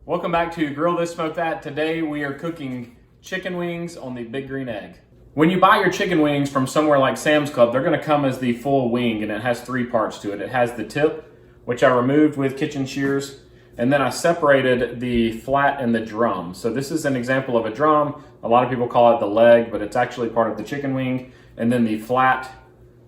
Welcome back to Grill This Smoke That. Today we are cooking chicken wings on the Big Green Egg. When you buy your chicken wings from somewhere like Sam's Club, they're going to come as the full wing, and it has three parts to it. It has the tip, which I removed with kitchen shears, and then I separated the flat and the drum. So this is an example of a drum. A lot of people call it the leg, but it's actually part of the chicken wing. And then the flat,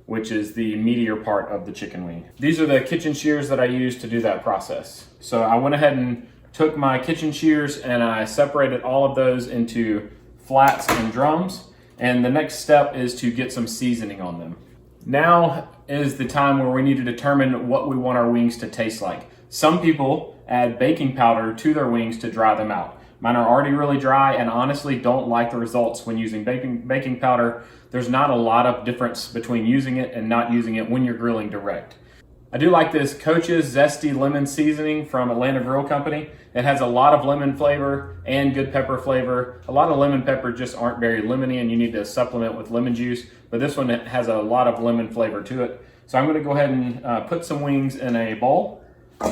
which is the meatier part of the chicken wing. These are the kitchen shears that I used to do that process. So I went ahead and took my kitchen shears and I separated all of those into flats and drums. And the next step is to get some seasoning on them. Now is the time where we need to determine what we want our wings to taste like. Some people add baking powder to their wings to dry them out. Mine are already really dry and honestly don't like the results when using baking powder. There's not a lot of difference between using it and not using it when you're grilling direct. I do like this Coach's Zesty lemon seasoning from Atlanta Grill Company. It has a lot of lemon flavor and good pepper flavor. A lot of lemon peppers just aren't very lemony and you need to supplement with lemon juice, but this one has a lot of lemon flavor to it. So I'm gonna go ahead and put some wings in a bowl.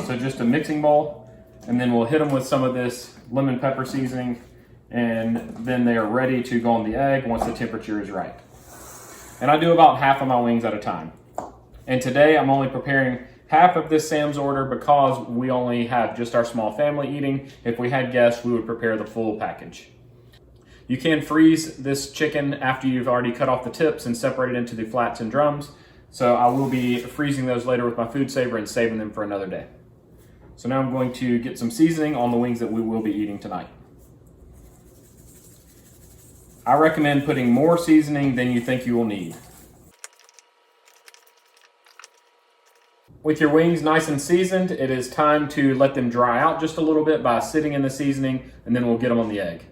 So just a mixing bowl, and then we'll hit them with some of this lemon pepper seasoning, and then they are ready to go on the egg once the temperature is right. And I do about half of my wings at a time. And today I'm only preparing half of this Sam's order because we only have just our small family eating. If we had guests, we would prepare the full package. You can freeze this chicken after you've already cut off the tips and separate it into the flats and drums. So I will be freezing those later with my food saver and saving them for another day. So now I'm going to get some seasoning on the wings that we will be eating tonight. I recommend putting more seasoning than you think you will need. With your wings nice and seasoned, it is time to let them dry out just a little bit by sitting in the seasoning, and then we'll get them on the egg.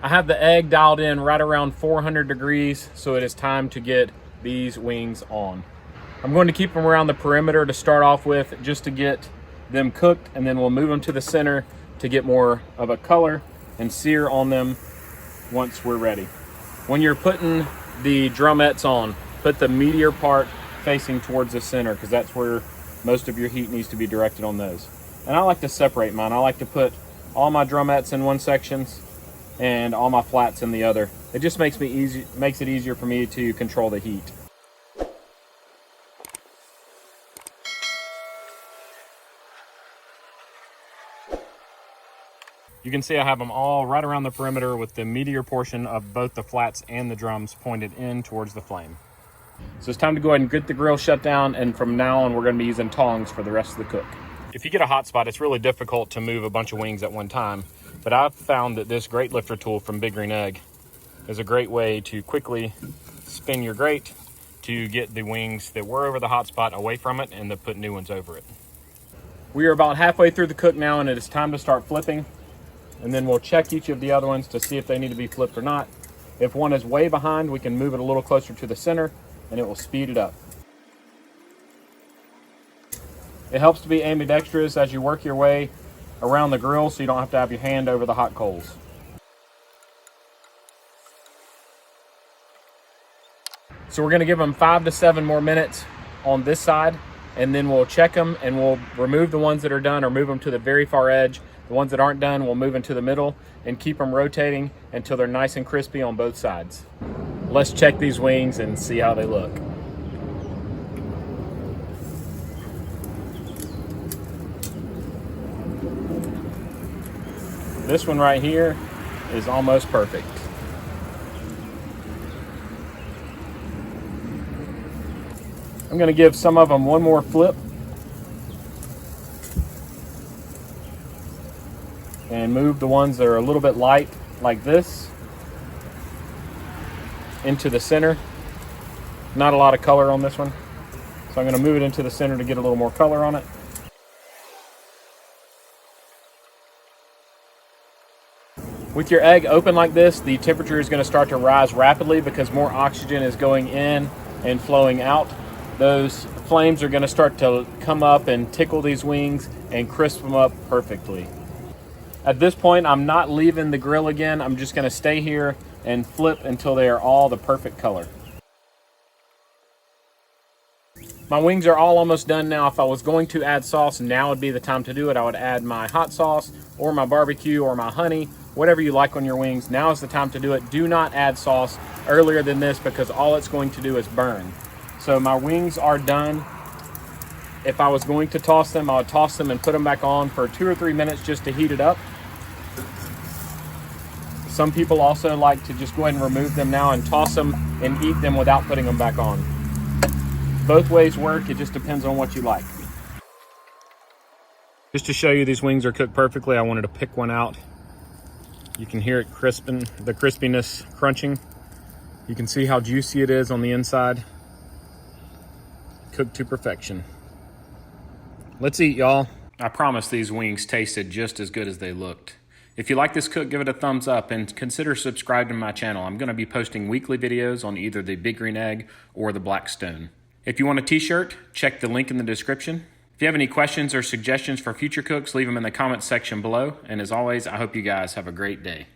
I have the egg dialed in right around 400 degrees, so it is time to get these wings on. I'm going to keep them around the perimeter to start off with just to get them cooked, and then we'll move them to the center to get more of a color and sear on them once we're ready. When you're putting the drumettes on, put the meatier part facing towards the center because that's where most of your heat needs to be directed on those. And I like to separate mine. I like to put all my drumettes in one section and all my flats in the other. It just makes it easier for me to control the heat. You can see I have them all right around the perimeter with the meatier portion of both the flats and the drums pointed in towards the flame. So it's time to go ahead and get the grill shut down, and from now on we're going to be using tongs for the rest of the cook. If you get a hot spot, it's really difficult to move a bunch of wings at one time, but I've found that this grate lifter tool from Big Green Egg is a great way to quickly spin your grate to get the wings that were over the hot spot away from it and to put new ones over it. We are about halfway through the cook now, and it is time to start flipping, and then we'll check each of the other ones to see if they need to be flipped or not. If one is way behind, we can move it a little closer to the center and it will speed it up. It helps to be ambidextrous as you work your way around the grill so you don't have to have your hand over the hot coals. So we're going to give them 5 to 7 more minutes on this side, and then we'll check them and we'll remove the ones that are done or move them to the very far edge. The ones that aren't done, we'll move into the middle and keep them rotating until they're nice and crispy on both sides. Let's check these wings and see how they look. This one right here is almost perfect. I'm going to give some of them one more flip and move the ones that are a little bit light like this into the center. Not a lot of color on this one, so I'm going to move it into the center to get a little more color on it. With your egg open like this, the temperature is going to start to rise rapidly because more oxygen is going in and flowing out. Those flames are going to start to come up and tickle these wings and crisp them up perfectly. At this point, I'm not leaving the grill again. I'm just going to stay here and flip until they are all the perfect color. My wings are all almost done now. If I was going to add sauce, now would be the time to do it. I would add my hot sauce or my barbecue or my honey, whatever you like on your wings. Now is the time to do it. Do not add sauce earlier than this because all it's going to do is burn. So my wings are done. If I was going to toss them, I would toss them and put them back on for 2 or 3 minutes just to heat it up. Some people also like to just go ahead and remove them now and toss them and eat them without putting them back on. Both ways work, it just depends on what you like. Just to show you these wings are cooked perfectly, I wanted to pick one out. You can hear it crisping, the crispiness crunching. You can see how juicy it is on the inside. Cooked to perfection. Let's eat, y'all. I promise these wings tasted just as good as they looked. If you like this cook, give it a thumbs up and consider subscribing to my channel. I'm going to be posting weekly videos on either the Big Green Egg or the Black Stone. If you want a t-shirt, check the link in the description. If you have any questions or suggestions for future cooks, leave them in the comments section below. And as always, I hope you guys have a great day.